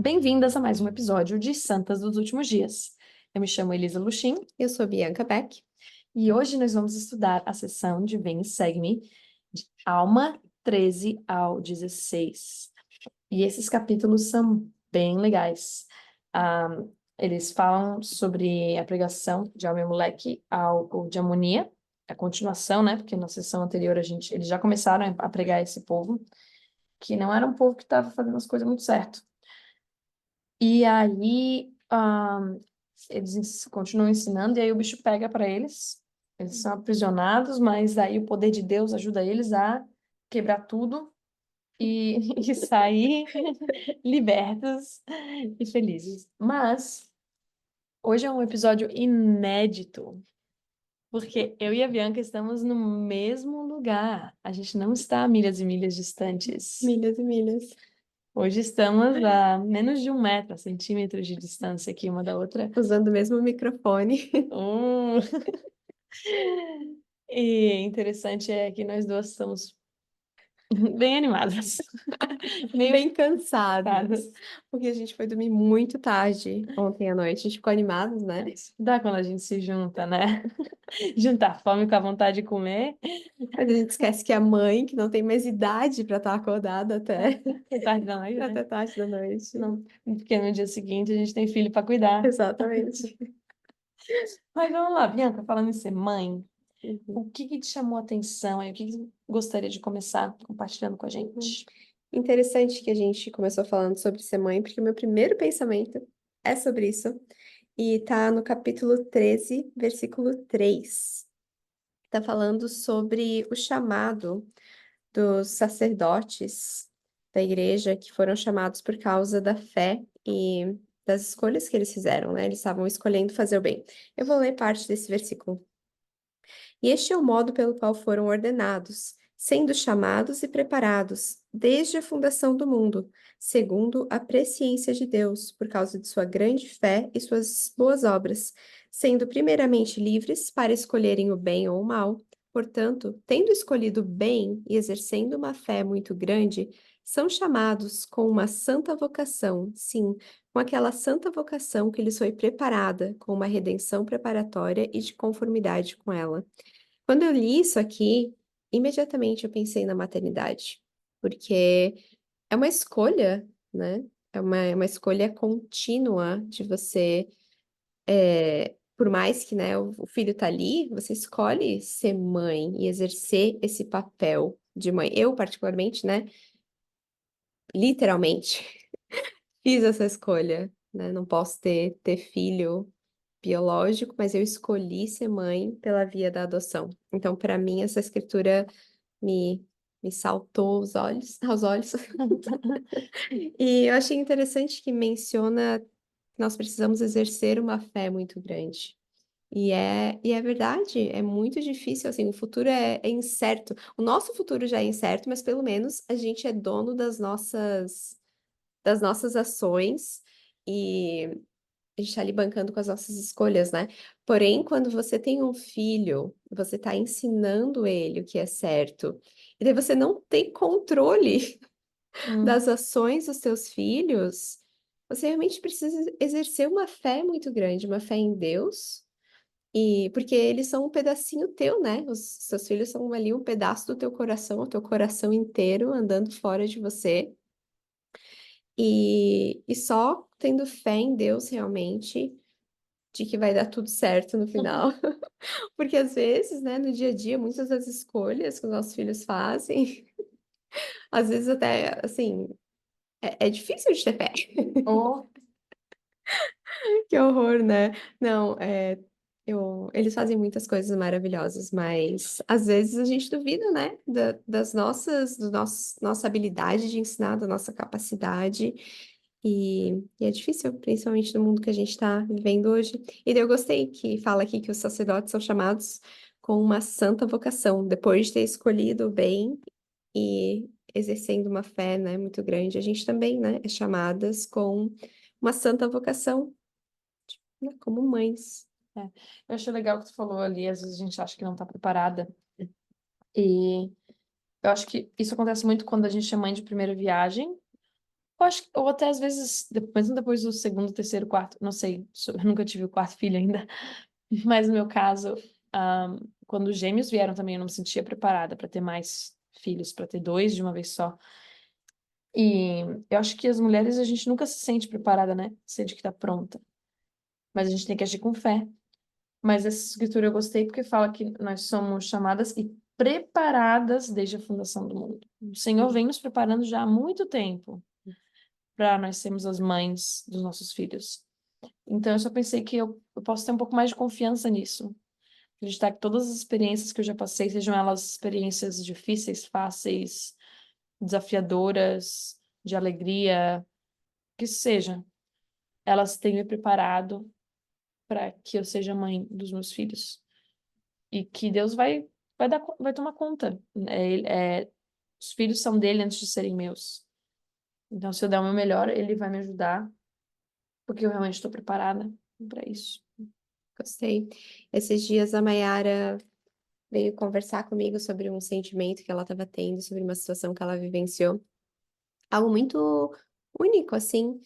Bem-vindas a mais um episódio de Santas dos Últimos Dias. Eu me chamo Elisa Luchin Eu sou Bianca Beck. e hoje nós vamos estudar a sessão de Vem e Segue-me, de Alma 13 ao 16. E esses capítulos são bem legais. Ah, eles falam sobre a pregação de Alma e Moleque ao povo de Amonia, a continuação, né? Porque na sessão anterior eles já começaram a pregar esse povo, que não era um povo que estava fazendo as coisas muito certo. E aí, continuam ensinando, e aí o bicho pega para eles. Eles são aprisionados, mas aí o poder de Deus ajuda eles a quebrar tudo e sair libertos e felizes. Mas hoje é um episódio inédito, porque eu e a Bianca estamos no mesmo lugar. A gente não está a milhas e milhas distantes. Milhas e milhas. Hoje estamos a menos de 1 metro, centímetros de distância aqui uma da outra. Usando o mesmo microfone. Hum. E interessante é que nós duas estamos bem animadas, meio Bem cansadas. cansadas. Porque a gente foi dormir muito tarde ontem à noite. A gente ficou animados, né? Dá quando a gente se junta, né? Juntar fome com a vontade de comer. Mas a gente esquece que a mãe, que não tem mais idade para estar acordada até, É tarde da noite, né? até tarde da noite. Não, porque no dia seguinte a gente tem filho para cuidar. Exatamente. Mas vamos lá, Bianca, falando em ser mãe, Uhum. o que que te chamou a atenção e o que que você gostaria de começar compartilhando com a Uhum. gente? Interessante que a gente começou falando sobre ser mãe, porque o meu primeiro pensamento é sobre isso. E tá no capítulo 13, versículo 3. Tá falando sobre o chamado dos sacerdotes da igreja que foram chamados por causa da fé e das escolhas que eles fizeram, né? Eles estavam escolhendo fazer o bem. Eu vou ler parte desse versículo. E este é o modo pelo qual foram ordenados, sendo chamados e preparados desde a fundação do mundo, segundo a presciência de Deus, por causa de sua grande fé e suas boas obras, sendo primeiramente livres para escolherem o bem ou o mal. Portanto, tendo escolhido o bem e exercendo uma fé muito grande, são chamados com uma santa vocação, sim, com aquela santa vocação que lhes foi preparada, com uma redenção preparatória e de conformidade com ela. Quando eu li isso aqui, imediatamente eu pensei na maternidade, porque é uma escolha, né? É uma escolha contínua de você, por mais que, né, o filho tá ali, você escolhe ser mãe e exercer esse papel de mãe. Eu, particularmente, né, literalmente, fiz essa escolha, né? Não posso ter filho biológico, mas eu escolhi ser mãe pela via da adoção. Então, para mim, essa escritura me, me saltou aos olhos. E eu achei interessante que menciona que nós precisamos exercer uma fé muito grande. E é verdade, é muito difícil, assim, o futuro é incerto. O nosso futuro já é incerto, mas pelo menos a gente é dono das nossas ações e a gente tá ali bancando com as nossas escolhas, né? Porém, quando você tem um filho, você tá ensinando ele o que é certo. E daí você não tem controle Hum, das ações dos seus filhos. Você realmente precisa exercer uma fé muito grande, uma fé em Deus. E porque eles são um pedacinho teu, né? Os seus filhos são ali um pedaço do teu coração, o teu coração inteiro andando fora de você. E só tendo fé em Deus realmente de que vai dar tudo certo no final. Porque às vezes, né, no dia a dia, muitas das escolhas que os nossos filhos fazem, às vezes até, assim, é difícil de ter fé. oh, Que horror, né? Não, eles fazem muitas coisas maravilhosas, mas às vezes a gente duvida, né, das nossa habilidade de ensinar, da nossa capacidade. E é difícil, principalmente no mundo que a gente está vivendo hoje. E daí eu gostei que fala aqui que os sacerdotes são chamados com uma santa vocação, depois de ter escolhido o bem e exercendo uma fé, né, muito grande. A gente também, né, é chamadas com uma santa vocação, né, como mães. é. Eu achei legal o que tu falou ali, às vezes a gente acha que não está preparada. E eu acho que isso acontece muito quando a gente é mãe de primeira viagem, Eu acho, ou até às vezes, mesmo depois do segundo, terceiro, quarto, não sei, eu nunca tive o quarto filho ainda, mas no meu caso, ah, quando os gêmeos vieram também, eu não me sentia preparada para ter mais filhos, para ter dois de uma vez só. E eu acho que as mulheres, a gente nunca se sente preparada, né? Sente que tá pronta. Mas a gente tem que agir com fé. Mas essa escritura eu gostei porque fala que nós somos chamadas e preparadas desde a fundação do mundo. O Senhor vem nos preparando já há muito tempo para nós sermos as mães dos nossos filhos. Então eu só pensei que eu posso ter um pouco mais de confiança nisso. Acreditar que todas as experiências que eu já passei, sejam elas experiências difíceis, fáceis, desafiadoras, de alegria, que seja, elas têm me preparado para que eu seja mãe dos meus filhos. E que Deus vai tomar conta. Os filhos são dele antes de serem meus. Então, se eu der o meu melhor, ele vai me ajudar, porque eu realmente estou preparada para isso. Gostei. Esses dias a Mayara veio conversar comigo sobre um sentimento que ela estava tendo, sobre uma situação que ela vivenciou. Algo muito único, assim.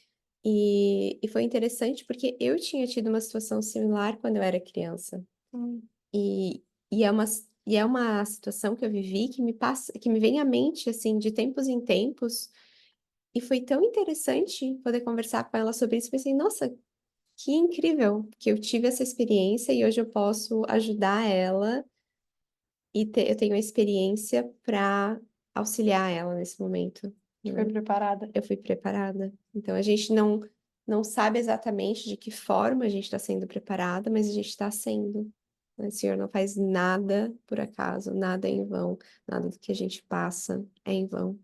E foi interessante porque eu tinha tido uma situação similar quando eu era criança. Hum. E, e é uma situação que eu vivi que me passa, que me vem à mente, assim, de tempos em tempos. E foi tão interessante poder conversar com ela sobre isso. Pensei, nossa, que incrível que eu tive essa experiência e hoje eu posso ajudar ela e eu tenho a experiência para auxiliar ela nesse momento, Foi né? preparada. Eu fui preparada. Então a gente não sabe exatamente de que forma a gente está sendo preparada, mas a gente está sendo. Né? O Senhor não faz nada por acaso, nada é em vão, nada do que a gente passa é em vão.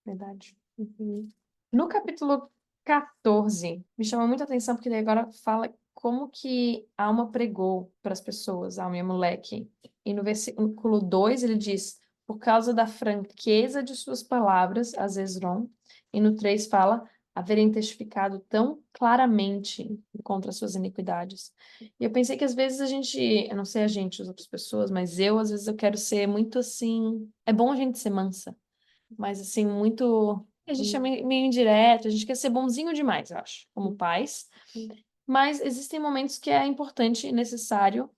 Verdade. Uhum. No capítulo 14, me chamou muita atenção porque daí agora fala como que a alma pregou para as pessoas, a alma e a moleque. E no versículo 2 ele diz, por causa da franqueza de suas palavras, a Zezron. E no 3 fala, haverem testificado tão claramente contra as suas iniquidades. E eu pensei que às vezes a gente, eu não sei a gente, as outras pessoas, mas eu às vezes eu quero ser muito assim, é bom a gente ser mansa, mas assim, muito. A gente é meio indireto, a gente quer ser bonzinho demais, eu acho, como pais. Mas existem momentos que é importante e necessário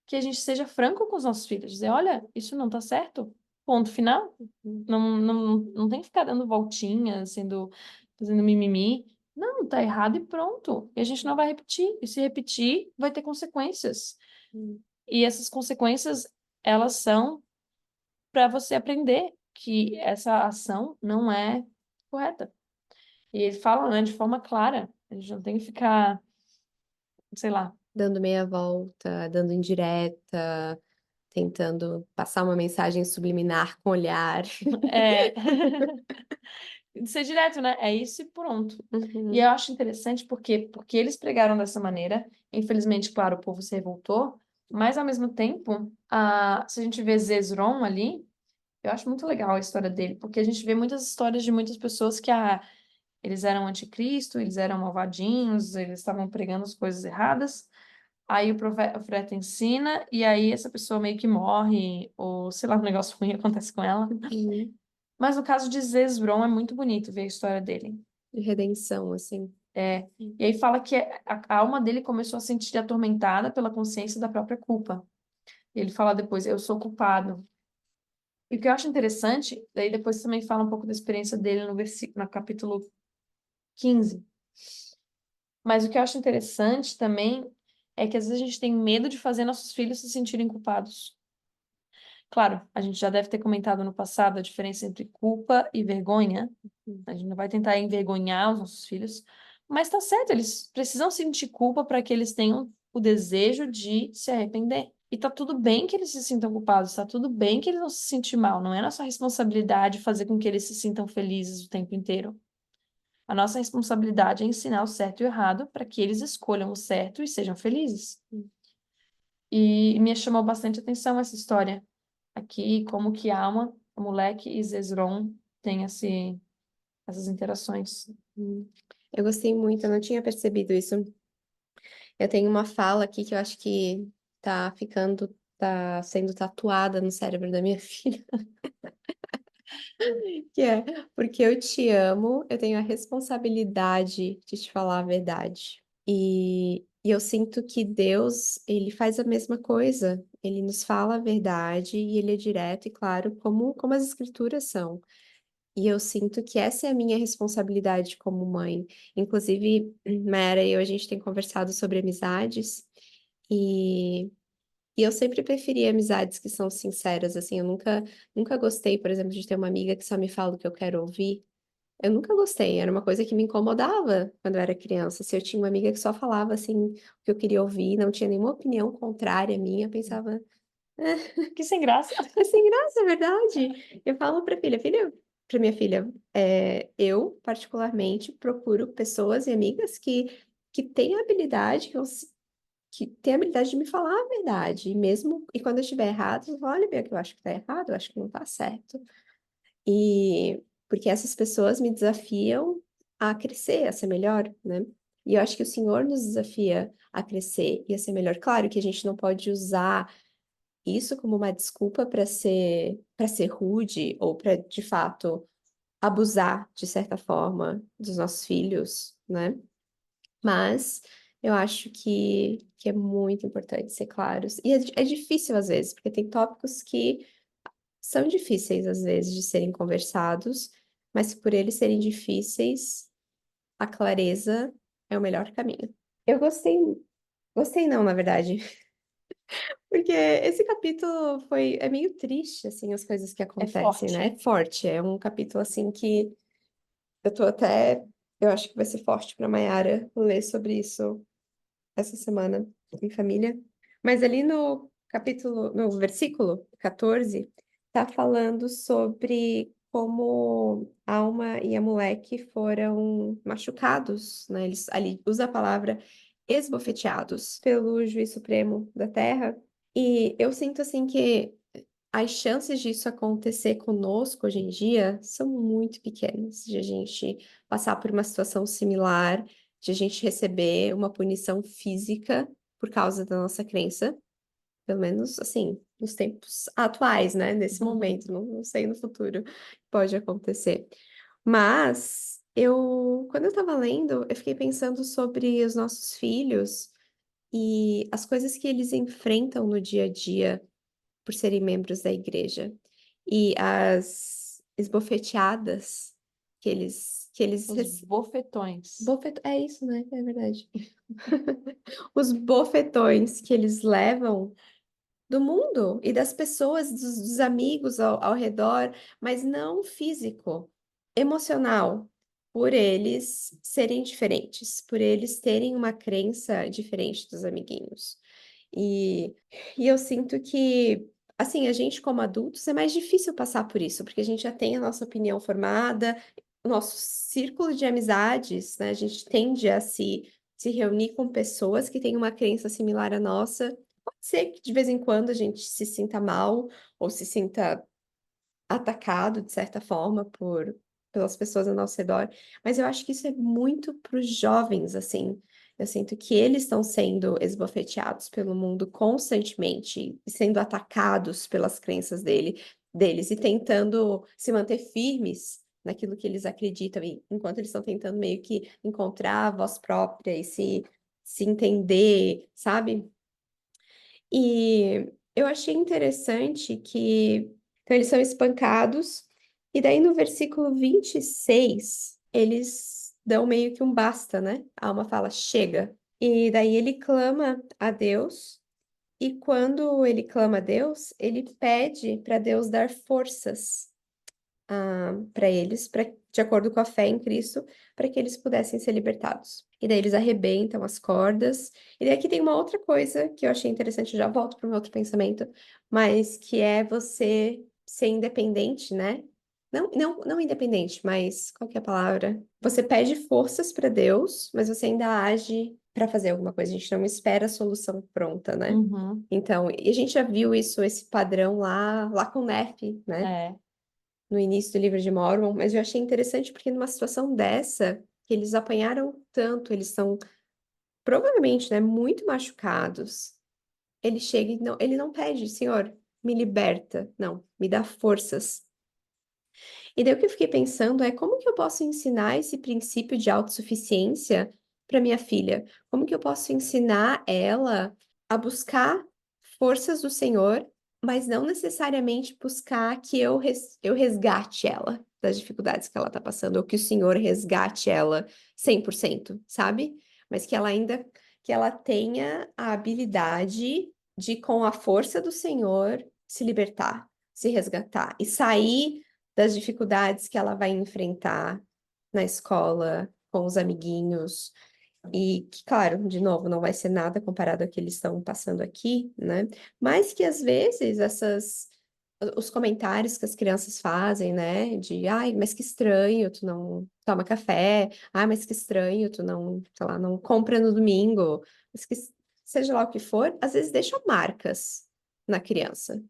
que a gente seja franco com os nossos filhos. Dizer, olha, isso não tá certo. Ponto final. Não tem que ficar dando voltinhas, fazendo mimimi. Não, tá errado e pronto. E a gente não vai repetir. E se repetir, vai ter consequências. E essas consequências, elas são para você aprender que essa ação não é correta. E ele fala, né, de forma clara. A gente não tem que ficar, sei lá. Dando meia volta, dando indireta, tentando passar uma mensagem subliminar com o olhar. É... de ser direto, né? É isso e pronto. E Uhum. eu acho interessante porque eles pregaram dessa maneira. Infelizmente, claro, o povo se revoltou. Mas, ao mesmo tempo, se a gente vê Zezron ali, eu acho muito legal a história dele. Porque a gente vê muitas histórias de muitas pessoas que eles eram anticristo, eles eram malvadinhos, eles estavam pregando as coisas erradas. Aí o profeta ensina, e aí essa pessoa meio que morre, ou sei lá, um negócio ruim acontece com ela. Uhum. Mas no caso de Zezron é muito bonito ver a história dele. De redenção, assim. E aí fala que a alma dele começou a se sentir atormentada pela consciência da própria culpa. E ele fala depois, eu sou culpado. E o que eu acho interessante, daí depois também fala um pouco da experiência dele no capítulo 15. Mas o que eu acho interessante também é que às vezes a gente tem medo de fazer nossos filhos se sentirem culpados. Claro, a gente já deve ter comentado no passado a diferença entre culpa e vergonha. A gente não vai tentar envergonhar os nossos filhos, mas tá certo, eles precisam sentir culpa para que eles tenham o desejo de se arrepender. E tá tudo bem que eles se sintam culpados, tá tudo bem que eles vão se sentir mal. Não é nossa responsabilidade fazer com que eles se sintam felizes o tempo inteiro. A nossa responsabilidade é ensinar o certo e o errado para que eles escolham o certo e sejam felizes. E me chamou bastante atenção essa história aqui, como que Alma, o moleque e Zezron têm essas interações. Uhum. Eu gostei muito, eu não tinha percebido isso. Eu tenho uma fala aqui que eu acho que tá sendo tatuada no cérebro da minha filha. Que é, porque eu te amo, eu tenho a responsabilidade de te falar a verdade. E eu sinto que Deus, ele faz a mesma coisa. Ele nos fala a verdade e ele é direto e claro, como as escrituras são. E eu sinto que essa é a minha responsabilidade como mãe. Inclusive, Mara e eu, a gente tem conversado sobre amizades e, e eu sempre preferi amizades que são sinceras, assim, eu nunca gostei, por exemplo, de ter uma amiga que só me fala o que eu quero ouvir. Eu nunca gostei, era uma coisa que me incomodava quando eu era criança. Se eu tinha uma amiga que só falava, assim, o que eu queria ouvir, não tinha nenhuma opinião contrária à minha, eu pensava, Que sem graça. é sem graça, é verdade. Eu falo pra minha filha, eu particularmente procuro pessoas e amigas que têm a habilidade, que têm a habilidade de me falar a verdade. E mesmo, e quando eu estiver errado, eu falo, olha, Bia, que eu acho que tá errado, eu acho que não tá certo. E porque essas pessoas me desafiam a crescer, a ser melhor, né? E eu acho que o Senhor nos desafia a crescer e a ser melhor. Claro que a gente não pode usar isso como uma desculpa para ser rude ou para, de fato, abusar, de certa forma, dos nossos filhos, né? Mas eu acho que é muito importante ser claros. E é difícil às vezes, porque tem tópicos que são difíceis às vezes de serem conversados, mas por eles serem difíceis, a clareza é o melhor caminho. Eu gostei não, na verdade. Porque esse capítulo é meio triste, assim, as coisas que É acontecem, forte. né? É forte, é um capítulo, assim, que eu tô até... Eu acho que vai ser forte pra Mayara ler sobre isso essa semana em família. Mas ali no versículo 14, tá falando sobre como a Alma e a Moleque foram machucados, né? Eles ali usa a palavra esbofeteados pelo juiz supremo da Terra. E eu sinto assim que as chances disso acontecer conosco hoje em dia são muito pequenas, de a gente passar por uma situação similar, de a gente receber uma punição física por causa da nossa crença, pelo menos assim, nos tempos atuais, né? Nesse momento, não sei no futuro pode acontecer. Mas quando eu estava lendo, eu fiquei pensando sobre os nossos filhos e as coisas que eles enfrentam no dia a dia por serem membros da igreja. E as esbofeteadas que eles Os bofetões. é isso, né? É verdade. Os bofetões que eles levam do mundo e das pessoas, dos amigos ao redor, mas não físico, emocional, por eles serem diferentes, por eles terem uma crença diferente dos amiguinhos. E, e eu sinto que, assim, a gente como adultos é mais difícil passar por isso, porque a gente já tem a nossa opinião formada, o nosso círculo de amizades, né? A gente tende a se reunir com pessoas que têm uma crença similar à nossa. Pode ser que de vez em quando a gente se sinta mal ou se sinta atacado de certa forma pelas pessoas ao nosso redor, mas eu acho que isso é muito para os jovens, assim. Eu sinto que eles estão sendo esbofeteados pelo mundo constantemente, e sendo atacados pelas crenças deles e tentando se manter firmes naquilo que eles acreditam, enquanto eles estão tentando meio que encontrar a voz própria e se entender, sabe? E eu achei interessante que então, eles são espancados, e daí no versículo 26 eles dão meio que um basta, né? A alma fala, chega. E daí ele clama a Deus, e quando ele clama a Deus, ele pede para Deus dar forças para eles, de acordo com a fé em Cristo, para que eles pudessem ser libertados. E daí eles arrebentam as cordas. E daí aqui tem uma outra coisa que eu achei interessante, eu já volto para o meu outro pensamento, mas que é você ser independente, né? Não independente, mas qual que é a palavra? Você pede forças para Deus, mas você ainda age para fazer alguma coisa. A gente não espera a solução pronta, né? Uhum. Então, e a gente já viu esse padrão lá com Nefe, né? É. No início do livro de Mormon, mas eu achei interessante porque numa situação dessa, que eles apanharam tanto, eles são provavelmente, né, muito machucados. Ele chega e ele não pede, Senhor, me liberta. Não, me dá forças E daí o que eu fiquei pensando é como que eu posso ensinar esse princípio de autossuficiência para minha filha? Como que eu posso ensinar ela a buscar forças do Senhor, mas não necessariamente buscar que eu resgate ela das dificuldades que ela está passando, ou que o Senhor resgate ela 100%, sabe? Mas que ela ainda que ela tenha a habilidade de, com a força do Senhor, se libertar, se resgatar e sair das dificuldades que ela vai enfrentar na escola, com os amiguinhos, e que, claro, de novo, não vai ser nada comparado ao que eles estão passando aqui, né? Mas que às vezes os comentários que as crianças fazem, né? De, ai, mas que estranho, tu não toma café, ai, mas que estranho, tu não, sei lá, não compra no domingo, mas que seja lá o que for, às vezes deixam marcas na criança,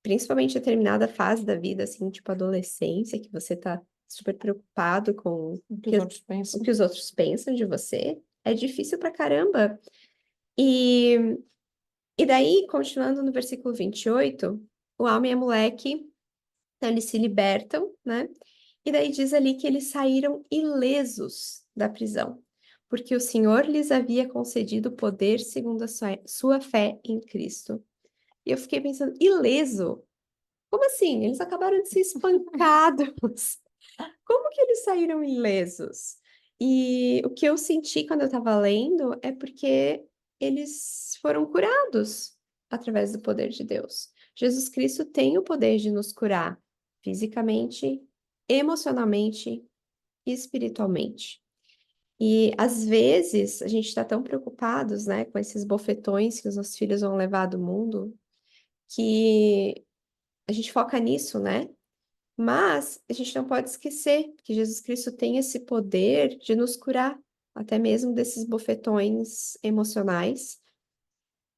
principalmente em determinada fase da vida, assim, tipo adolescência, que você tá super preocupado com O que os outros o pensam. que os outros pensam de você, é difícil pra caramba. E, e daí, continuando no versículo 28, o homem e a moleque, então, eles se libertam, né? E daí diz ali que eles saíram ilesos da prisão, porque o Senhor lhes havia concedido poder segundo a sua fé em Cristo. E eu fiquei pensando, ileso? Como assim? Eles acabaram de ser espancados. Como que eles saíram ilesos? E o que eu senti quando eu estava lendo é porque eles foram curados através do poder de Deus. Jesus Cristo tem o poder de nos curar fisicamente, emocionalmente e espiritualmente. E às vezes a gente está tão preocupados, né, com esses bofetões que os nossos filhos vão levar do mundo, que a gente foca nisso, né? Mas a gente não pode esquecer que Jesus Cristo tem esse poder de nos curar, até mesmo desses bofetões emocionais.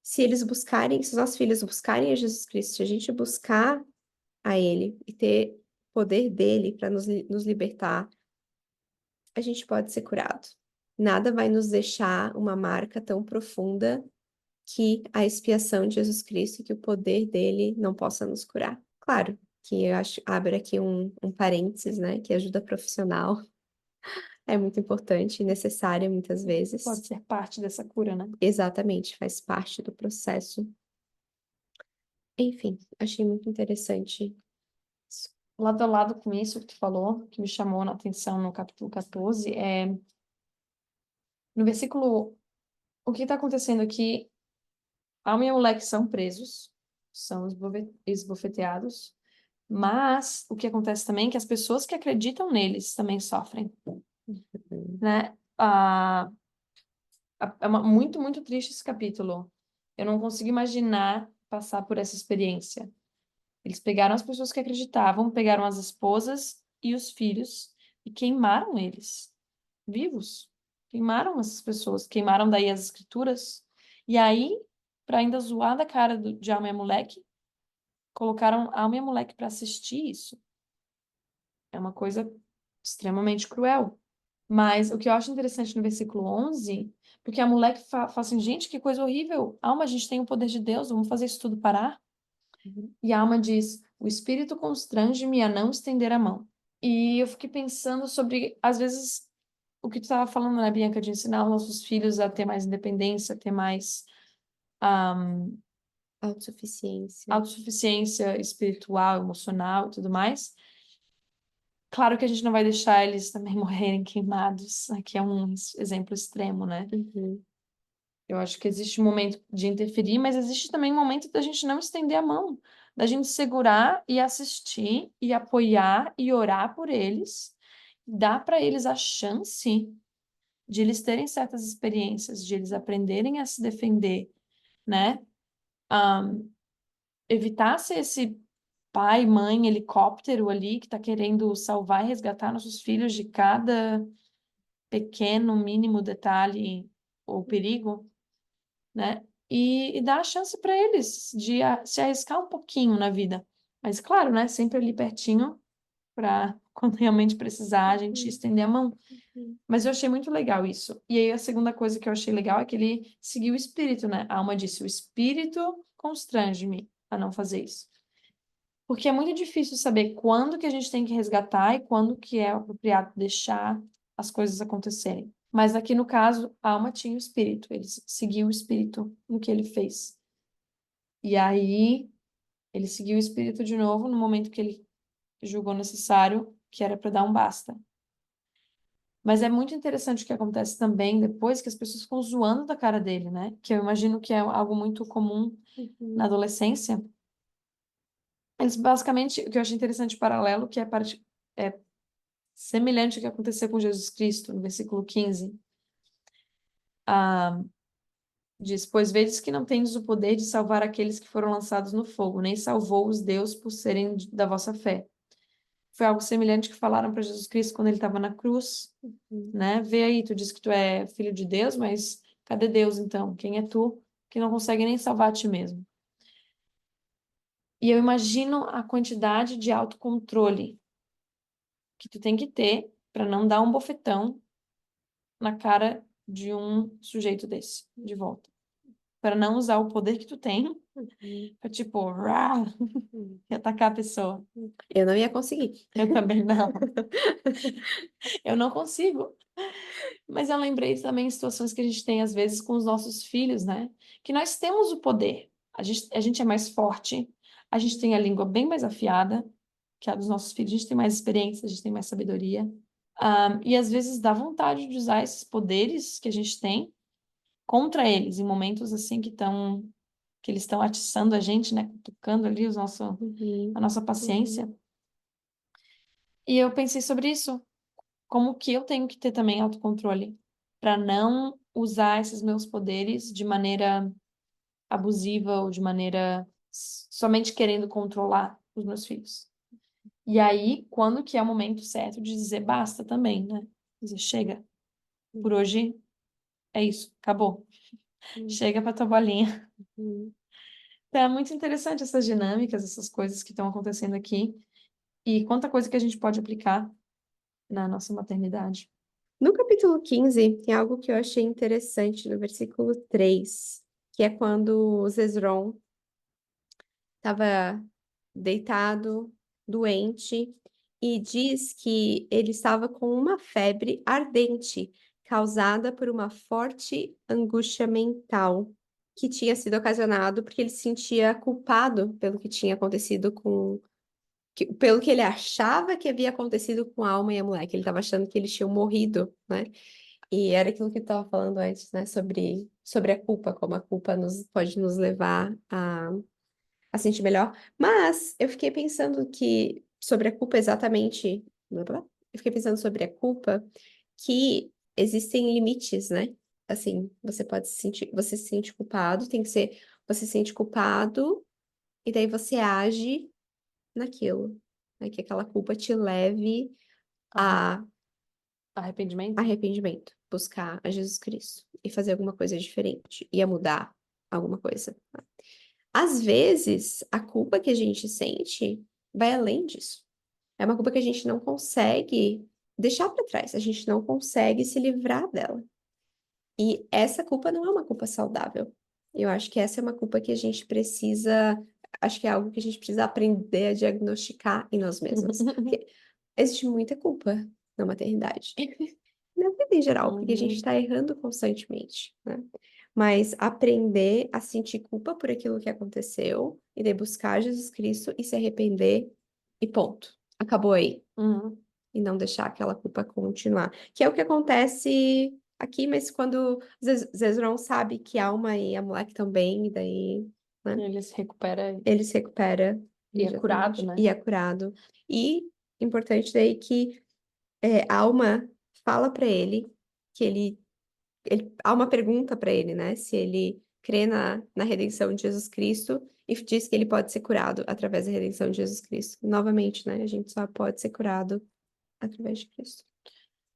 Se eles buscarem, se os nossos filhos buscarem a Jesus Cristo, se a gente buscar a Ele e ter poder dele para nos libertar, a gente pode ser curado. Nada vai nos deixar uma marca tão profunda que a expiação de Jesus Cristo, que o poder dele não possa nos curar. Claro que eu acho, abre aqui um parênteses, né, que ajuda profissional é muito importante e necessária muitas vezes. Pode ser parte dessa cura, né? Exatamente, faz parte do processo. Enfim, achei muito interessante. Lado a lado com isso que tu falou, que me chamou na atenção no capítulo 14, é no versículo, o que está acontecendo aqui, a minha moleque são presos, são esbofeteados, mas o que acontece também é que as pessoas que acreditam neles também sofrem, Uhum. né? É muito, muito triste esse capítulo. Eu não consigo imaginar passar por essa experiência. Eles pegaram as pessoas que acreditavam, pegaram as esposas e os filhos e queimaram eles, vivos. Queimaram essas pessoas, queimaram daí as escrituras. E aí, para ainda zoar da cara de Alma e Moleque, colocaram Alma e Moleque para assistir isso. É uma coisa extremamente cruel. Mas o que eu acho interessante no versículo 11, porque a moleque fala assim, gente, que coisa horrível. Alma, a gente tem o poder de Deus, vamos fazer isso tudo parar? E a alma diz, o espírito constrange-me a não estender a mão. E eu fiquei pensando sobre, às vezes, o que tu estava falando, né, Bianca, de ensinar os nossos filhos a ter mais independência, ter mais Autossuficiência. autossuficiência espiritual, emocional e tudo mais. Claro que a gente não vai deixar eles também morrerem queimados. Aqui é um exemplo extremo, né? Uhum. Eu acho que existe um momento de interferir, mas existe também um momento da gente não estender a mão, da gente segurar e assistir e apoiar e orar por eles, dar para eles a chance de eles terem certas experiências, de eles aprenderem a se defender, né? Evitar ser esse pai, mãe, helicóptero ali que está querendo salvar e resgatar nossos filhos de cada pequeno, mínimo detalhe ou perigo, né? E dar a chance para eles de se arriscar um pouquinho na vida. Mas, claro, né? Sempre ali pertinho para, quando realmente precisar, a gente Uhum. estender a mão. Uhum. Mas eu achei muito legal isso. E aí, a segunda coisa que eu achei legal é que ele seguiu o espírito, né? A alma disse: o espírito constrange-me a não fazer isso. Porque é muito difícil saber quando que a gente tem que resgatar e quando que é apropriado deixar as coisas acontecerem. Mas aqui no caso, a alma tinha o espírito, ele seguiu o espírito no que ele fez. E aí, ele seguiu o espírito de novo no momento que ele julgou necessário, que era para dar um basta. Mas é muito interessante o que acontece também depois que as pessoas ficam zoando da cara dele, né? Que eu imagino que é algo muito comum na adolescência. Eles basicamente, o que eu achei interessante paralelo, que é, é semelhante ao que aconteceu com Jesus Cristo, no versículo 15. Ah, diz, pois vedes que não tendes o poder de salvar aqueles que foram lançados no fogo, nem salvou-os Deus por serem da vossa fé. Foi algo semelhante que falaram para Jesus Cristo quando ele estava na cruz, né? Vê aí, tu diz que tu é filho de Deus, mas cadê Deus então? Quem é tu que não consegue nem salvar a ti mesmo? E eu imagino a quantidade de autocontrole que tu tem que ter para não dar um bofetão na cara de um sujeito desse, de volta. Para não usar o poder que tu tem pra, tipo, rá, e atacar a pessoa. Eu não ia conseguir. Eu também não. Eu não consigo. Mas eu lembrei também de situações que a gente tem, às vezes, com os nossos filhos, né? Que nós temos o poder. A gente é mais forte, a gente tem a língua bem mais afiada que a dos nossos filhos, a gente tem mais experiência, a gente tem mais sabedoria. E às vezes dá vontade de usar esses poderes que a gente tem contra eles, em momentos assim que eles estão atiçando a gente, né? Cutucando ali a nossa paciência. E eu pensei sobre isso, como que eu tenho que ter também autocontrole para não usar esses meus poderes de maneira abusiva ou de maneira somente querendo controlar os meus filhos. E aí, quando que é o momento certo de dizer basta também, né? Dizer, chega, por hoje é isso, acabou. Chega pra tua bolinha. Então, é muito interessante essas dinâmicas, essas coisas que estão acontecendo aqui. E quanta coisa que a gente pode aplicar na nossa maternidade. No capítulo 15, tem algo que eu achei interessante no versículo 3, que é quando o Zezron estava deitado, doente, e diz que ele estava com uma febre ardente, causada por uma forte angústia mental, que tinha sido ocasionado porque ele se sentia culpado pelo que tinha acontecido pelo que ele achava que havia acontecido com a Alma e a moleque. Ele estava achando que eles tinham morrido, né? E era aquilo que eu estava falando antes, né? Sobre a culpa, como a culpa pode nos levar a sentir melhor. Mas eu fiquei pensando que sobre a culpa exatamente. Blá, blá. Eu fiquei pensando sobre a culpa que existem limites, né? Assim, você se sente culpado, tem que ser, você se sente culpado e daí você age naquilo, né? Que aquela culpa te leve a Arrependimento? arrependimento, buscar a Jesus Cristo e fazer alguma coisa diferente, ia mudar alguma coisa. Às vezes, a culpa que a gente sente vai além disso. É uma culpa que a gente não consegue deixar para trás, a gente não consegue se livrar dela. E essa culpa não é uma culpa saudável. Eu acho que essa é uma culpa que a gente precisa, acho que é algo que a gente precisa aprender a diagnosticar em nós mesmos. Porque existe muita culpa na maternidade. Na vida em geral, porque a gente Uhum. está errando constantemente, né? Mas aprender a sentir culpa por aquilo que aconteceu e daí buscar Jesus Cristo e se arrepender e ponto. Acabou aí. Uhum. E não deixar aquela culpa continuar. Que é o que acontece aqui, mas quando Zezron sabe que a Alma e a moleque estão bem, e daí, né? Ele se recupera Ele se recupera e é curado, imediatamente né? e é curado. E importante daí que a Alma fala para ele que há uma pergunta para ele, né? Se ele crê na redenção de Jesus Cristo e diz que ele pode ser curado através da redenção de Jesus Cristo. Novamente, né? A gente só pode ser curado através de Cristo.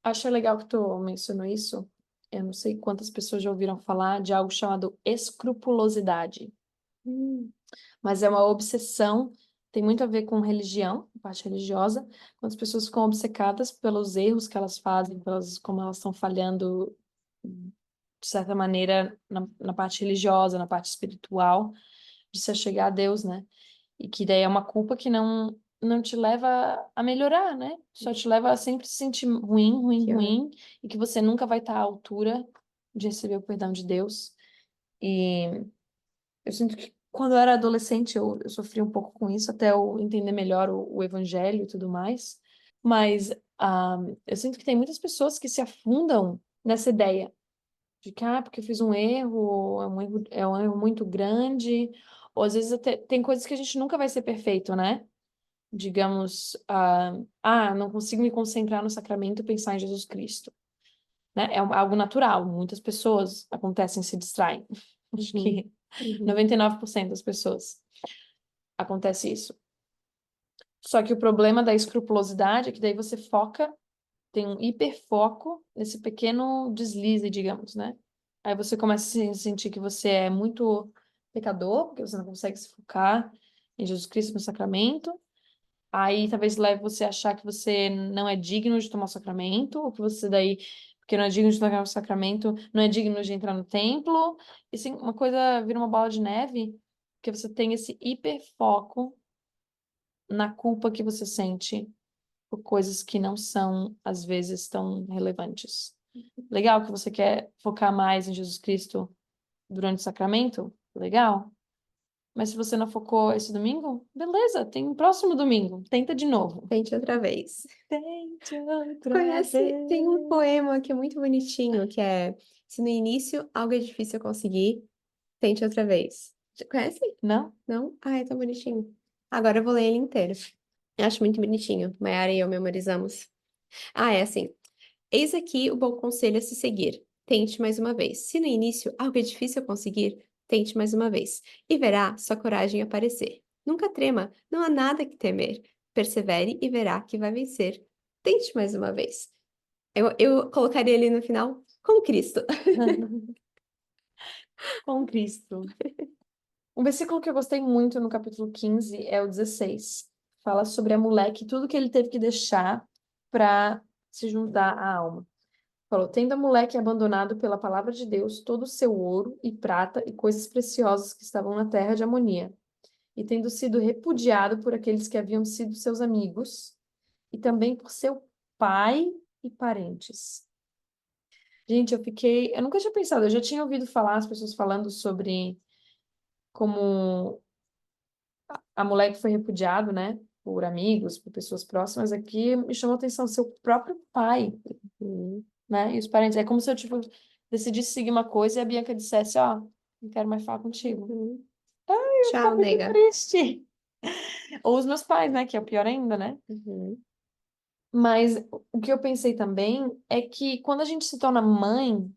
Acho legal que tu mencionou isso. Eu não sei quantas pessoas já ouviram falar de algo chamado escrupulosidade, mas é uma obsessão, tem muito a ver com religião, parte religiosa, quando as pessoas ficam obcecadas pelos erros que elas fazem, como elas estão falhando, de certa maneira, na parte religiosa, na parte espiritual, de se achegar a Deus, né? E que daí é uma culpa que não te leva a melhorar, né? Só te leva a sempre se sentir ruim, ruim, Pior. ruim, e que você nunca vai estar à altura de receber o perdão de Deus. E eu sinto que quando eu era adolescente eu sofri um pouco com isso, até eu entender melhor o evangelho e tudo mais. Mas eu sinto que tem muitas pessoas que se afundam nessa ideia de que, porque eu fiz um erro, é um erro muito grande, ou às vezes até tem coisas que a gente nunca vai ser perfeito, né? Digamos, não consigo me concentrar no sacramento e pensar em Jesus Cristo, né? É algo natural, muitas pessoas acontecem, se distraem. Acho Uhum. que Uhum. 99% das pessoas acontece isso. Só que o problema da escrupulosidade é que daí você foca, tem um hiperfoco nesse pequeno deslize, digamos, né? Aí você começa a sentir que você é muito pecador, porque você não consegue se focar em Jesus Cristo no sacramento. Aí talvez leve você a achar que você não é digno de tomar o sacramento, ou que você daí, porque não é digno de tomar o sacramento, não é digno de entrar no templo. E assim, uma coisa vira uma bola de neve, porque você tem esse hiperfoco na culpa que você sente por coisas que não são, às vezes, tão relevantes. Legal que você quer focar mais em Jesus Cristo durante o sacramento? Legal. Mas se você não focou esse domingo, beleza, tem um próximo domingo. Tenta de novo. Tente outra vez. Tente outra Conhece? Tem um vez. poema que é muito bonitinho, que é: se no início algo é difícil conseguir, tente outra vez. Já conhece? Não? Não? Ah, é tão bonitinho. Agora eu vou ler ele inteiro. Eu acho muito bonitinho. Mayara e eu memorizamos. Ah, é assim. Eis aqui o bom conselho a se seguir. Tente mais uma vez. Se no início algo é difícil conseguir, tente mais uma vez. E verá sua coragem aparecer. Nunca trema, não há nada que temer. Persevere e verá que vai vencer. Tente mais uma vez. Eu colocaria ali no final, com Cristo. Com Cristo. Um versículo que eu gostei muito no capítulo 15 é o 16. Fala sobre a mulher e tudo que ele teve que deixar para se juntar à alma. Falou: tendo a moleque abandonado pela palavra de Deus todo o seu ouro e prata e coisas preciosas que estavam na terra de Amonia, e tendo sido repudiado por aqueles que haviam sido seus amigos, e também por seu pai e parentes. Gente, eu nunca tinha pensado, eu já tinha ouvido falar as pessoas falando sobre como a moleque foi repudiado, né, por amigos, por pessoas próximas. Aqui me chamou a atenção seu próprio pai, Hum, né? E os parentes. É como se eu, tipo, decidisse seguir uma coisa e a Bianca dissesse, não quero mais falar contigo. hum. Eu ia ficar Tchau, muito nega. triste. Ou os meus pais, né? Que é o pior ainda, né? Uhum. Mas o que eu pensei também é que quando a gente se torna mãe,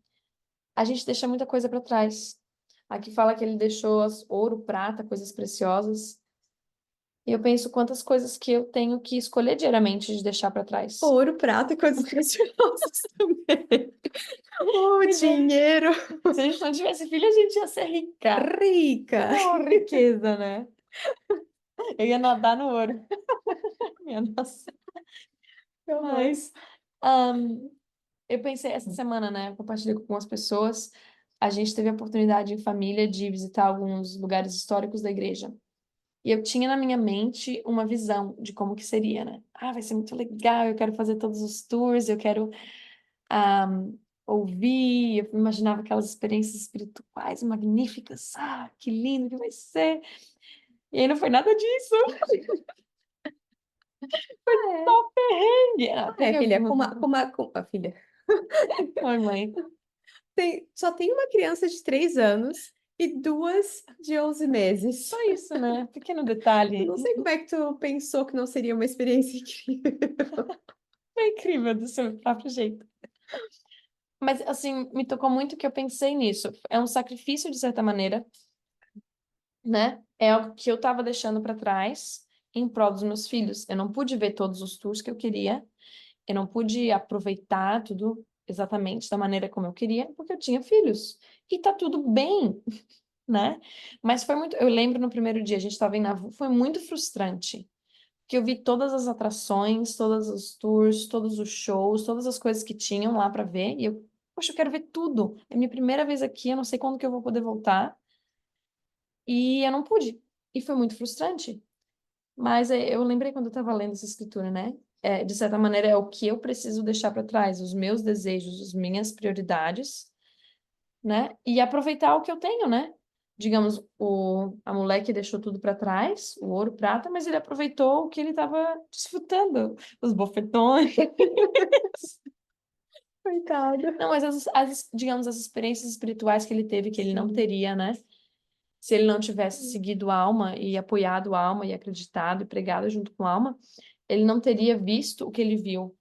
a gente deixa muita coisa para trás. Aqui fala que ele deixou ouro, prata, coisas preciosas. E eu penso quantas coisas que eu tenho que escolher diariamente de deixar para trás. Ouro, prata e coisas preciosas também. O Pois é. dinheiro. Se a gente não tivesse filho, a gente ia ser rica. Rica. Oh, riqueza, né? Eu ia nadar no ouro. Minha nossa. Que horror. Mas ahn, eu pensei essa semana, né? Eu compartilhei com algumas pessoas. A gente teve a oportunidade em família de visitar alguns lugares históricos da igreja. E eu tinha na minha mente uma visão de como que seria, né? Vai ser muito legal, eu quero fazer todos os tours, eu quero ouvir, eu imaginava aquelas experiências espirituais magníficas. Que lindo que vai ser. E aí não foi nada disso. É. Só perrengue. É, Teve filha, algum. filha. Oi, mãe. Só tem uma criança de 3 anos e duas de 11 meses. Só isso, né? Pequeno Eu detalhe. não sei como é que tu pensou que não seria uma experiência incrível. É incrível do seu próprio jeito. Mas, assim, me tocou muito que eu pensei nisso. É um sacrifício, de certa maneira, né? É algo que eu estava deixando para trás em prol dos meus filhos. Eu não pude ver todos os tours que eu queria. Eu não pude aproveitar tudo exatamente da maneira como eu queria, porque eu tinha filhos. E tá tudo bem, né? Mas foi muito. Eu lembro no primeiro dia, a gente estava em Navu, foi muito frustrante. Que eu vi todas as atrações, todos os tours, todos os shows, todas as coisas que tinham lá para ver, e eu, poxa, eu quero ver tudo. É minha primeira vez aqui, eu não sei quando que eu vou poder voltar, e eu não pude. E foi muito frustrante. Mas eu lembrei quando eu estava lendo essa escritura, né? De certa maneira, é o que eu preciso deixar para trás, os meus desejos, as minhas prioridades, né? E aproveitar o que eu tenho, né? Digamos, a mulher que deixou tudo para trás, o ouro, prata, mas ele aproveitou o que ele estava desfrutando, os bofetões. Coitado. Não, mas digamos, as experiências espirituais que ele teve, que ele não Sim. teria, né? Se ele não tivesse seguido a alma e apoiado a alma e acreditado e pregado junto com a alma, ele não teria visto o que ele viu,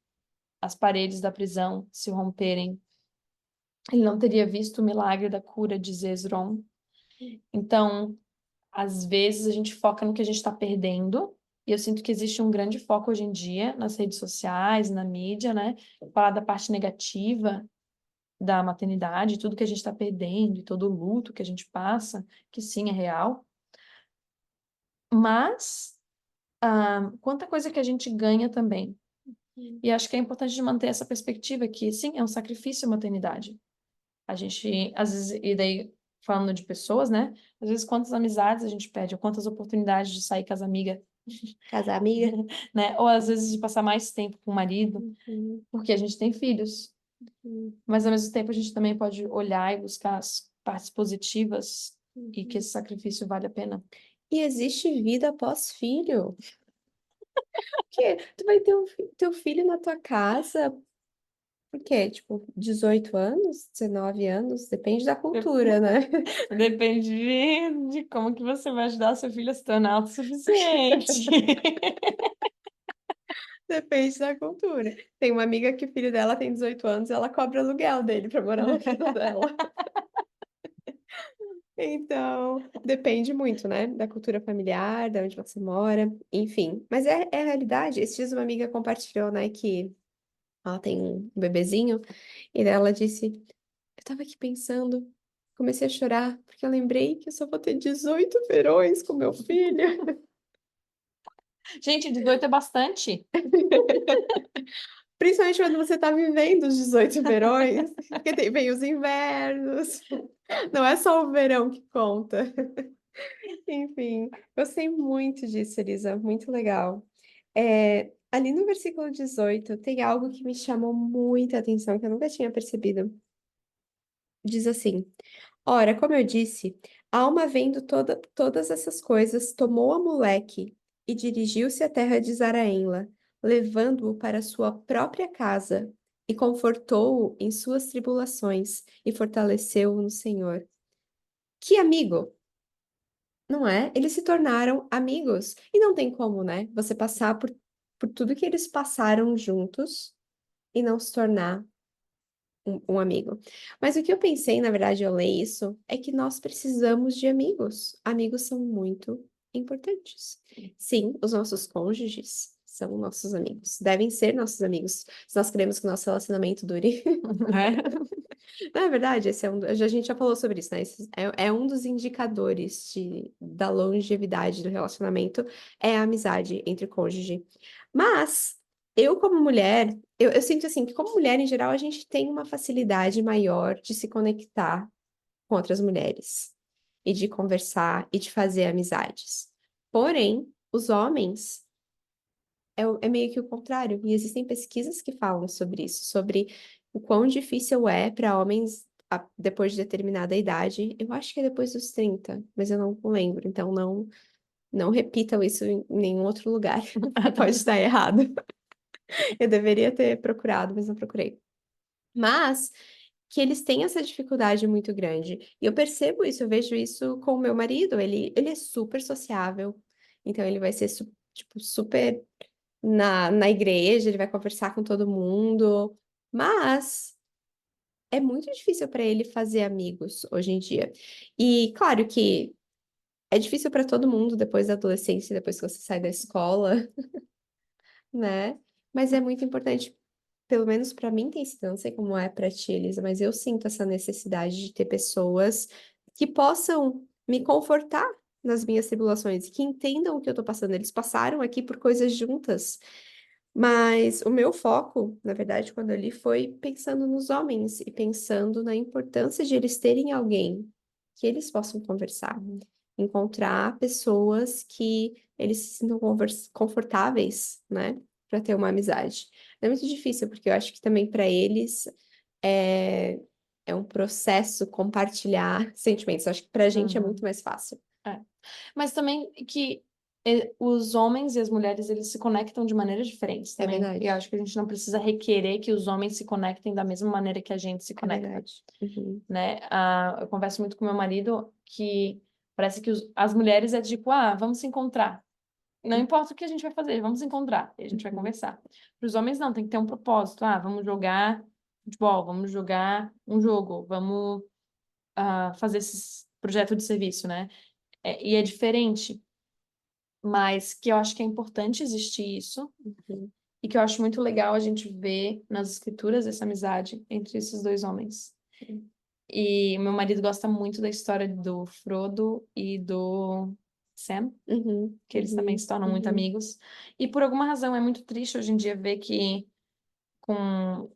as paredes da prisão se romperem. Ele não teria visto o milagre da cura de Zezron. Então, às vezes a gente foca no que a gente está perdendo, e eu sinto que existe um grande foco hoje em dia nas redes sociais, na mídia, né? Falar da parte negativa da maternidade, tudo que a gente está perdendo, e todo o luto que a gente passa, que sim, é real. Mas, quanta coisa que a gente ganha também. E acho que é importante de manter essa perspectiva que, sim, é um sacrifício a maternidade. A gente, às vezes, e daí, falando de pessoas, né? Às vezes, quantas amizades a gente perde, ou quantas oportunidades de sair com as amigas, Casar amiga? né? Ou às vezes de passar mais tempo com o marido, Uhum, porque a gente tem filhos. uhum, Mas, ao mesmo tempo, a gente também pode olhar e buscar as partes positivas e que uhum. esse sacrifício vale a pena. E existe vida após filho. Que tu vai ter teu filho na tua casa, por quê? Tipo, 18 anos, 19 anos, depende da cultura, né? Depende de como que você vai ajudar seu filho a se tornar autossuficiente. Depende da cultura. Tem uma amiga que o filho dela tem 18 anos, ela cobra aluguel dele pra morar na casa dela. Então, depende muito, né? Da cultura familiar, de onde você mora, enfim. Mas é a realidade. Esses dias uma amiga compartilhou, né, que ela tem um bebezinho, e daí ela disse: Eu tava aqui pensando, comecei a chorar, porque eu lembrei que eu só vou ter 18 verões com meu filho. Gente, 18 é bastante. Principalmente quando você tá vivendo os 18 verões, porque vem os invernos. Não é só o verão que conta. Enfim, gostei muito disso, Elisa, muito legal. Ali no versículo 18 tem algo que me chamou muita atenção, que eu nunca tinha percebido. Diz assim: Ora, como eu disse, a alma vendo todas essas coisas, tomou a moleque e dirigiu-se à terra de Zaraenla, levando-o para sua própria casa, e confortou-o em suas tribulações, e fortaleceu-o no Senhor. Que amigo! Não é? Eles se tornaram amigos. E não tem como, né? Você passar por tudo que eles passaram juntos e não se tornar um amigo. Mas o que eu pensei, na verdade, eu leio isso, é que nós precisamos de amigos. Amigos são muito importantes. Sim, os nossos cônjuges são nossos amigos. Devem ser nossos amigos, se nós queremos que o nosso relacionamento dure. Né? Não é verdade, esse a gente já falou sobre isso, né? É um dos indicadores da longevidade do relacionamento, é a amizade entre cônjuge. Mas eu, como mulher, eu sinto assim que, como mulher em geral, a gente tem uma facilidade maior de se conectar com outras mulheres e de conversar e de fazer amizades. Porém, os homens é meio que o contrário, e existem pesquisas que falam sobre isso, sobre o quão difícil é para homens depois de determinada idade. Eu acho que é depois dos 30, mas eu não lembro, então não repitam isso em nenhum outro lugar, que pode estar errado. Eu deveria ter procurado, mas não procurei. Mas que eles têm essa dificuldade muito grande. E eu percebo isso, eu vejo isso com o meu marido, ele é super sociável, então ele vai ser tipo, super na igreja, ele vai conversar com todo mundo, mas é muito difícil para ele fazer amigos hoje em dia. E claro que é difícil para todo mundo depois da adolescência, depois que você sai da escola, né? Mas é muito importante, pelo menos para mim tem sido, não sei como é para ti, Elisa, mas eu sinto essa necessidade de ter pessoas que possam me confortar nas minhas tribulações, que entendam o que eu tô passando. Eles passaram aqui por coisas juntas. Mas o meu foco, na verdade, quando eu li, foi pensando nos homens e pensando na importância de eles terem alguém que eles possam conversar. encontrar pessoas que eles se sintam confortáveis, né, para ter uma amizade. É muito difícil, porque eu acho que também para eles é, é um processo compartilhar sentimentos. Eu acho que pra gente é muito Uhum. mais fácil. É. Mas também que os homens e as mulheres, eles se conectam de maneiras diferentes É também. E eu verdade. acho que a gente não precisa requerer que os homens se conectem da mesma maneira que a gente se É conecta, verdade. Uhum. né? Eu converso muito com meu marido que parece que as mulheres é tipo, vamos se encontrar. Não importa o que a gente vai fazer, vamos se encontrar e a gente vai Uhum. conversar. Para os homens, não, tem que ter um propósito. Vamos jogar futebol, vamos jogar um jogo, vamos fazer esse projeto de serviço, né? E é diferente, mas que eu acho que é importante existir isso Uhum. e que eu acho muito legal a gente ver nas escrituras essa amizade entre esses dois homens. E meu marido gosta muito da história do Frodo e do Sam, Uhum. que eles também Uhum. se tornam muito Uhum. amigos. E por alguma razão é muito triste hoje em dia ver que com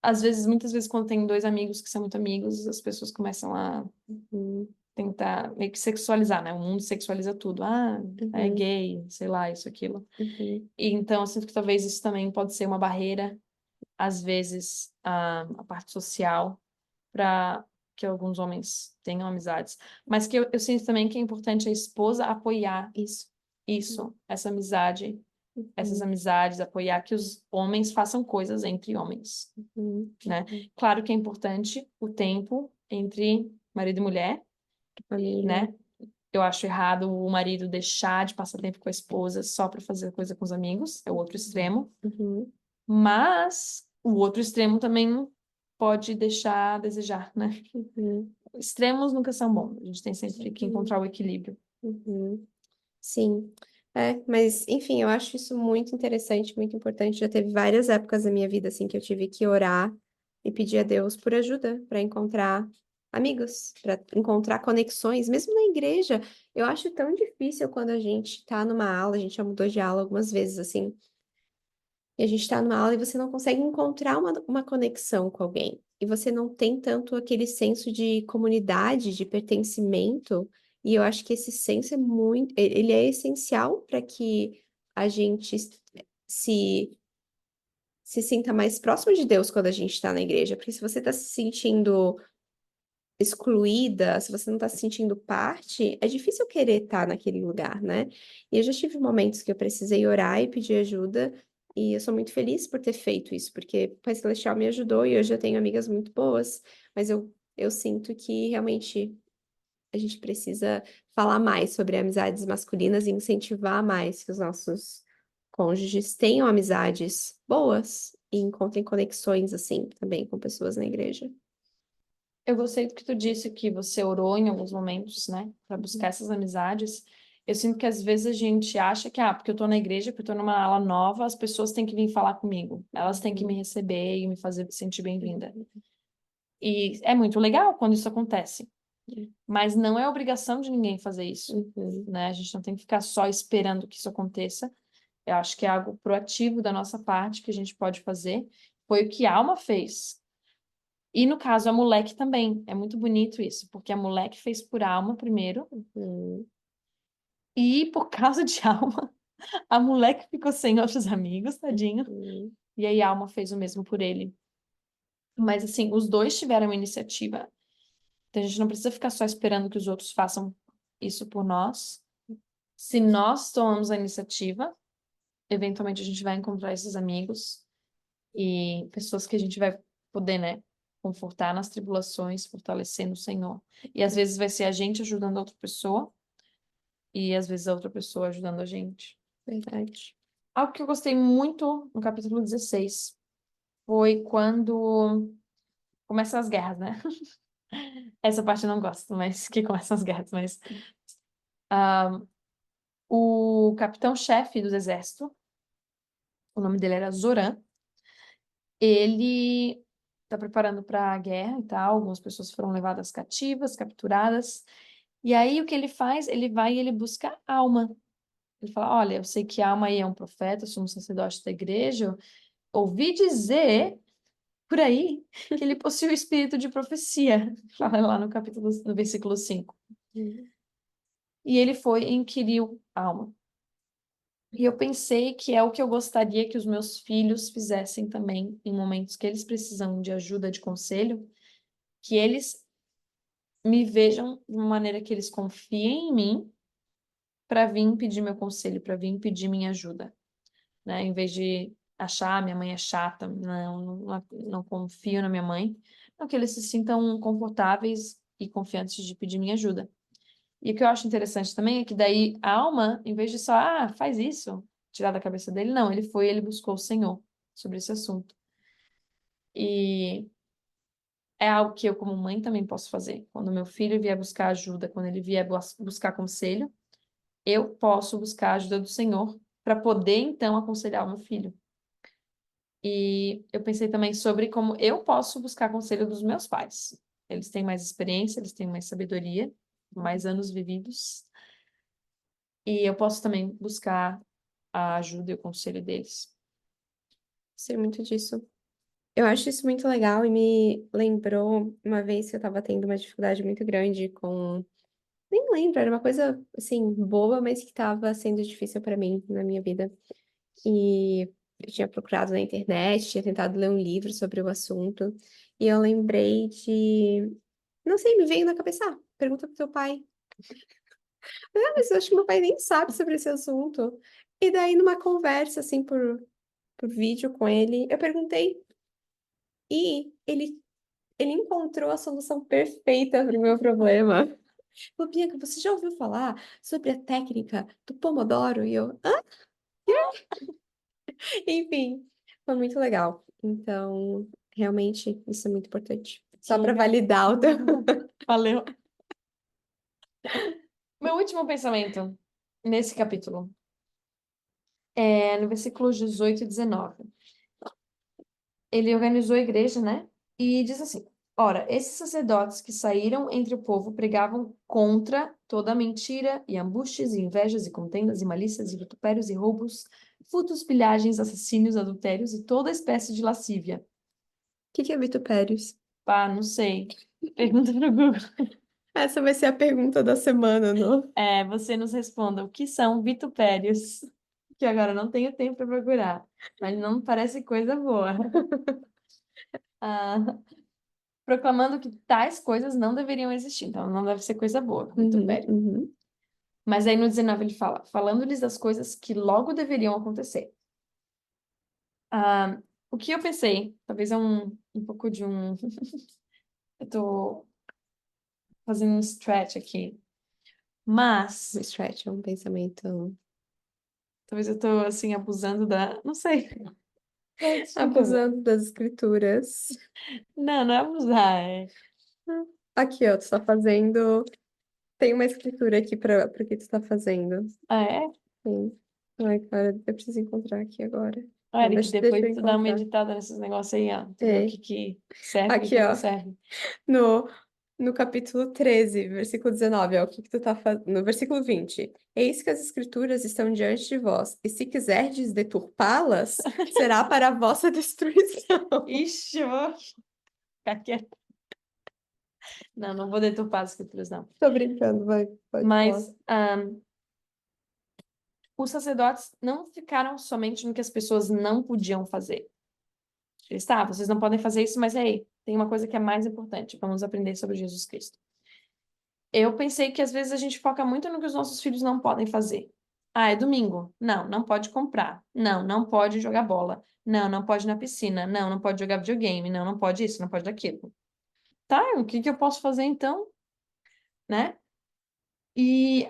às vezes, muitas vezes quando tem dois amigos que são muito amigos, as pessoas começam a Uhum. tentar meio que sexualizar, né? O mundo sexualiza tudo. É Uhum. gay, sei lá, isso, aquilo. Uhum. E então, eu sinto que talvez isso também pode ser uma barreira, às vezes, a parte social, para que alguns homens tenham amizades. Mas que eu sinto também que é importante a esposa apoiar Isso. isso, essa amizade, essas Uhum. amizades, apoiar que os homens façam coisas entre homens, Uhum. né? Uhum. Claro que é importante o tempo entre marido e mulher, Família. né? Eu acho errado o marido deixar de passar tempo com a esposa só para fazer coisa com os amigos, é o outro extremo. Uhum. Mas o outro extremo também pode deixar a desejar, né? Uhum. Extremos nunca são bons, a gente tem sempre que Uhum. encontrar o equilíbrio. Uhum. Sim. Mas enfim, eu acho isso muito interessante, muito importante. Já teve várias épocas da minha vida assim que eu tive que orar e pedir a Deus por ajuda para encontrar amigos, para encontrar conexões, mesmo na igreja. Eu acho tão difícil quando a gente tá numa aula, a gente já mudou de aula algumas vezes assim, e a gente tá numa aula e você não consegue encontrar uma conexão com alguém. E você não tem tanto aquele senso de comunidade, de pertencimento. E eu acho que esse senso é muito, ele é essencial para que a gente se, se sinta mais próximo de Deus quando a gente está na igreja. Porque se você está se sentindo excluída, se você não está se sentindo parte, é difícil querer estar naquele lugar, né? E eu já tive momentos que eu precisei orar e pedir ajuda, e eu sou muito feliz por ter feito isso, porque o Pai Celestial me ajudou e hoje eu tenho amigas muito boas, mas eu sinto que realmente a gente precisa falar mais sobre amizades masculinas e incentivar mais que os nossos cônjuges tenham amizades boas e encontrem conexões assim também com pessoas na igreja. Eu gostei do que tu disse, que você orou em alguns momentos, né, para buscar essas amizades. Eu sinto que às vezes a gente acha que, porque eu tô na igreja, porque eu tô numa ala nova, as pessoas têm que vir falar comigo. Elas têm que me Uhum. receber e me fazer sentir bem-vinda. Uhum. E é muito legal quando isso acontece, mas não é obrigação de ninguém fazer isso, Uhum. né? A gente não tem que ficar só esperando que isso aconteça. Eu acho que é algo proativo da nossa parte que a gente pode fazer. Foi o que a Alma fez. E no caso, a Moleque também. É muito bonito isso, porque a Moleque fez por Alma primeiro, Uhum. e por causa de Alma, a Moleque ficou sem outros amigos, tadinho. Uhum. E aí a Alma fez o mesmo por ele. Mas assim, os dois tiveram iniciativa. Então a gente não precisa ficar só esperando que os outros façam isso por nós. Se nós tomamos a iniciativa, eventualmente a gente vai encontrar esses amigos e pessoas que a gente vai poder, né, confortar nas tribulações, fortalecendo o Senhor. E às vezes vai ser a gente ajudando a outra pessoa e às vezes a outra pessoa ajudando a gente. Verdade. Algo que eu gostei muito no capítulo 16 foi quando começam as guerras, né? Essa parte eu não gosto, mas que começam as guerras, mas o capitão-chefe do exército, o nome dele era Zoran, ele tá preparando para a guerra e tal, algumas pessoas foram levadas cativas, capturadas. E aí o que ele faz? Ele vai e ele busca Alma. Ele fala: Olha, eu sei que Alma aí é um profeta, eu sou um sacerdote da igreja. Ouvi dizer por aí que ele possui o espírito de profecia. Fala lá no versículo 5. E ele foi e inquiriu a Alma. E eu pensei que é o que eu gostaria que os meus filhos fizessem também em momentos que eles precisam de ajuda, de conselho, que eles me vejam de uma maneira que eles confiem em mim para vir pedir meu conselho, para vir pedir minha ajuda, né? Em vez de achar minha mãe é chata, não confio na minha mãe, não que eles se sintam confortáveis e confiantes de pedir minha ajuda. E o que eu acho interessante também é que daí a Alma, em vez de só, faz isso, tirar da cabeça dele, não, ele buscou o Senhor sobre esse assunto. E é algo que eu, como mãe, também posso fazer. Quando meu filho vier buscar ajuda, quando ele vier buscar conselho, eu posso buscar a ajuda do Senhor para poder, então, aconselhar o meu filho. E eu pensei também sobre como eu posso buscar conselho dos meus pais. Eles têm mais experiência, eles têm mais sabedoria, mais anos vividos. E eu posso também buscar a ajuda e o conselho deles. Sei muito disso. Eu acho isso muito legal e me lembrou uma vez que eu tava tendo uma dificuldade muito grande com. Nem lembro, era uma coisa, assim, boba, mas que tava sendo difícil pra mim na minha vida. E eu tinha procurado na internet, tinha tentado ler um livro sobre o assunto. E eu lembrei de. Não sei, me veio na cabeça, pergunta pro teu pai. Mas eu acho que meu pai nem sabe sobre esse assunto. E daí, numa conversa, assim, por vídeo com ele, eu perguntei. E ele encontrou a solução perfeita para o meu problema. Falou, Bianca, você já ouviu falar sobre a técnica do Pomodoro? E eu, hã? Enfim, foi muito legal. Então, realmente, isso é muito importante. Só para validar o teu. Valeu. Meu último pensamento nesse capítulo é no versículos 18 e 19. Ele organizou a igreja, né? E diz assim: Ora, esses sacerdotes que saíram entre o povo pregavam contra toda mentira e embustes e invejas e contendas e malícias e vitupérios e roubos, furtos, pilhagens, assassínios, adultérios e toda espécie de lascívia. O que é vitupérios? Pá, não sei. Pergunta pro Google. Essa vai ser a pergunta da semana, não? Você nos responda o que são vitupérios, que agora eu não tenho tempo para procurar, mas não parece coisa boa. Ah, proclamando que tais coisas não deveriam existir, então não deve ser coisa boa, Uhum, vitupério. uhum. Mas aí no 19 ele fala, falando-lhes das coisas que logo deveriam acontecer. Ah, o que eu pensei, talvez é um pouco de um. Eu tô fazendo um stretch aqui, mas O stretch é um pensamento. talvez eu tô assim abusando da. Não sei. Desculpa. Abusando das escrituras. Não é abusar, Aqui, ó, tu tá fazendo. Tem uma escritura aqui para o que tu tá fazendo. É? Sim. Ai, cara, eu preciso encontrar aqui agora. Ah, Não, Eric, deixa eu depois tu dá uma encontrar. editada nesses negócios aí, ó. Tu vê o É. que serve e o Aqui, que não ó, serve. no, no capítulo 13, versículo 19, ó, o que que tu tá fazendo? No versículo 20. Eis que as escrituras estão diante de vós, e se quiserdes deturpá-las, será para a vossa destruição. Ixi, eu vou ficar quieta. Não vou deturpar as escrituras, não. Tô brincando, vai, pode falar. Mas os sacerdotes não ficaram somente no que as pessoas não podiam fazer. Eles, vocês não podem fazer isso, mas aí, tem uma coisa que é mais importante. Vamos aprender sobre Jesus Cristo. Eu pensei que às vezes a gente foca muito no que os nossos filhos não podem fazer. Ah, é domingo. Não pode comprar. Não pode jogar bola. Não pode ir na piscina. Não pode jogar videogame. Não pode isso, não pode aquilo. Tá, o que que eu posso fazer então, né? E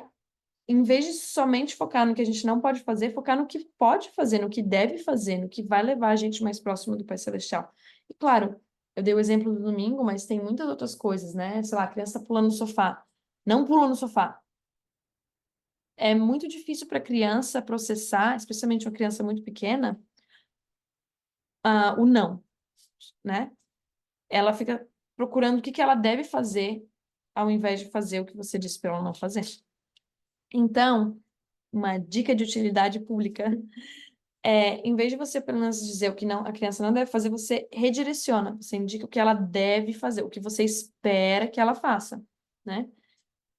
em vez de somente focar no que a gente não pode fazer, focar no que pode fazer, no que deve fazer, no que vai levar a gente mais próximo do Pai Celestial. E claro, eu dei o exemplo do domingo, mas tem muitas outras coisas, né? Sei lá, a criança pulando no sofá. Não pula no sofá. É muito difícil para a criança processar, especialmente uma criança muito pequena, o não, né? Ela fica procurando o que que ela deve fazer, ao invés de fazer o que você disse para ela não fazer. Então, uma dica de utilidade pública em vez de você apenas dizer o que não, a criança não deve fazer, você redireciona, você indica o que ela deve fazer, o que você espera que ela faça, né?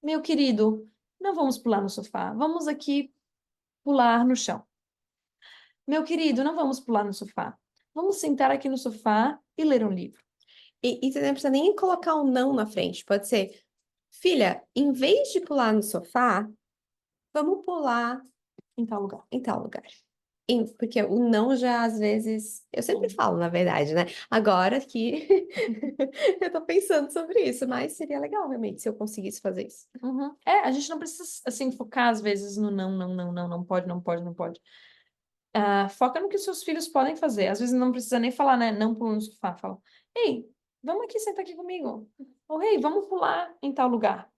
Meu querido, não vamos pular no sofá, vamos aqui pular no chão. Meu querido, não vamos pular no sofá. Vamos sentar aqui no sofá e ler um livro. E você não precisa nem colocar um não na frente. Pode ser, filha, em vez de pular no sofá, vamos pular Em tal lugar. em tal lugar. Porque o não já às vezes, eu sempre falo, na verdade, né? Agora que eu tô pensando sobre isso, mas seria legal realmente se eu conseguisse fazer isso. Uhum. É, a gente não precisa, assim, focar às vezes no não, não, não, não, não pode, não pode, não pode. Foca no que os seus filhos podem fazer. Às vezes não precisa nem falar, né? Não pula no sofá. Fala, ei, vamos aqui sentar aqui comigo. Ou, ei, vamos pular em tal lugar.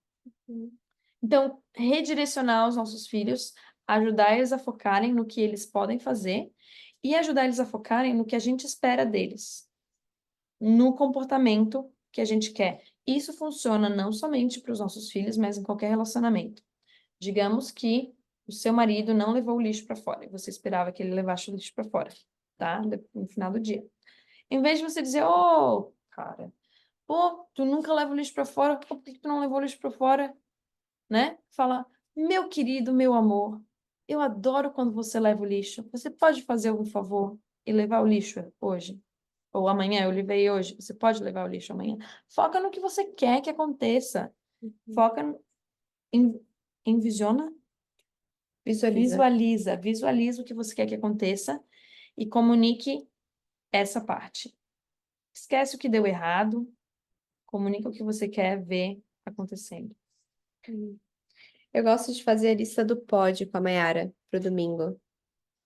Então, redirecionar os nossos filhos, ajudar eles a focarem no que eles podem fazer e ajudar eles a focarem no que a gente espera deles, no comportamento que a gente quer. Isso funciona não somente para os nossos filhos, mas em qualquer relacionamento. Digamos que o seu marido não levou o lixo para fora e você esperava que ele levasse o lixo para fora, tá? No final do dia. Em vez de você dizer, ô, cara, pô, tu nunca leva o lixo para fora, pô, por que tu não levou o lixo para fora? Né? Fala, meu querido, meu amor, eu adoro quando você leva o lixo. Você pode fazer algum favor e levar o lixo hoje? Ou amanhã, eu levei hoje, você pode levar o lixo amanhã? Foca no que você quer que aconteça. Foca em, visiona, Visualiza. visualiza o que você quer que aconteça e comunique essa parte. Esquece o que deu errado, comunica o que você quer ver acontecendo. Eu gosto de fazer a lista do pod com a Mayara pro domingo.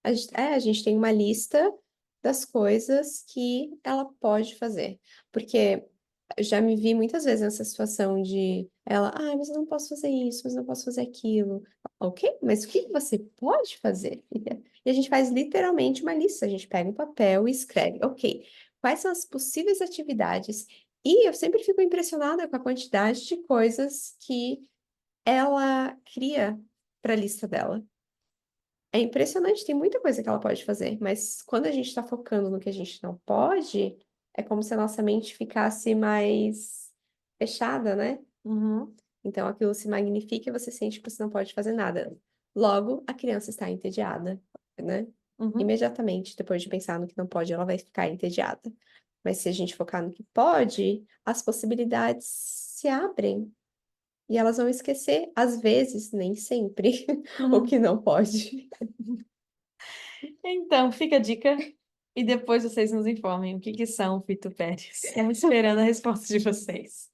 A gente tem uma lista das coisas que ela pode fazer. Porque eu já me vi muitas vezes nessa situação de ela, mas eu não posso fazer isso, mas eu não posso fazer aquilo. Ok, mas o que você pode fazer, filha? E a gente faz literalmente uma lista. A gente pega um papel e escreve, ok, quais são as possíveis atividades? E eu sempre fico impressionada com a quantidade de coisas que ela cria para a lista dela. É impressionante, tem muita coisa que ela pode fazer, mas quando a gente está focando no que a gente não pode, é como se a nossa mente ficasse mais fechada, né? Uhum, Então aquilo se magnifica e você sente que você não pode fazer nada. Logo, a criança está entediada, né? uhum, Imediatamente, depois de pensar no que não pode, ela vai ficar entediada. Mas se a gente focar no que pode, as possibilidades se abrem. E elas vão esquecer, às vezes, nem sempre, o uhum. que não pode. Então, fica a dica e depois vocês nos informem o que que são vitupérios. Estamos esperando a resposta de vocês.